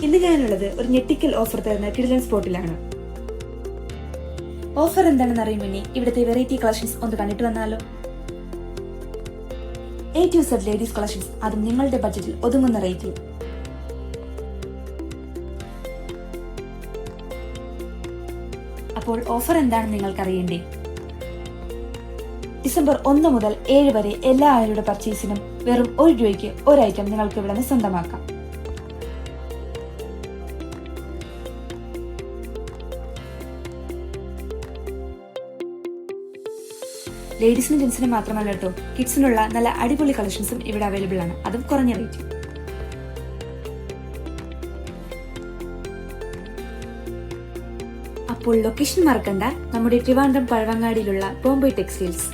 ഇന്ന് ഞാനുള്ളത് ഒരു ഞെട്ടിക്കൽ ഓഫർ തരുന്ന കിടിലൻ സ്പോട്ടിലാണ്. ഓഫർ എന്താണെന്ന് അറിയും മുന്നേ ഇവിടുത്തെ വെറൈറ്റി കളക്ഷൻസ് ഒന്ന് കണ്ടിട്ട് വന്നാലോ. A to Z ladies collections, അതും നിങ്ങളുടെ ബഡ്ജറ്റിൽ ഒതുങ്ങുന്ന റേറ്റിൽ. അപ്പോൾ ഓഫർ എന്താണെന്ന് നിങ്ങൾക്ക് അറിയണ്ടേ? ഡിസംബർ 1 മുതൽ 7 വരെ എല്ലാ ആളുടെ പർച്ചേസിനും വെറും 1 രൂപയ്ക്ക് ഒരു ഐറ്റം നിങ്ങൾക്ക് ഇവിടെ നിന്ന് സ്വന്തമാക്കാം. ലേഡീസിനും ജെന്റ്സിനും മാത്രമല്ല കേട്ടോ, കിഡ്സിനുള്ള നല്ല അടിപൊളി കളക്ഷൻസും ഇവിടെ അവൈലബിൾ ആണ്, അതും കുറഞ്ഞ റേറ്റിൽ. അപ്പോൾ ലൊക്കേഷൻ മറക്കണ്ട, നമ്മുടെ ട്രിവാൻഡ്രം പഴവങ്ങാടിയിലുള്ള ബോംബെ ടെക്സ്റ്റൈൽസ്.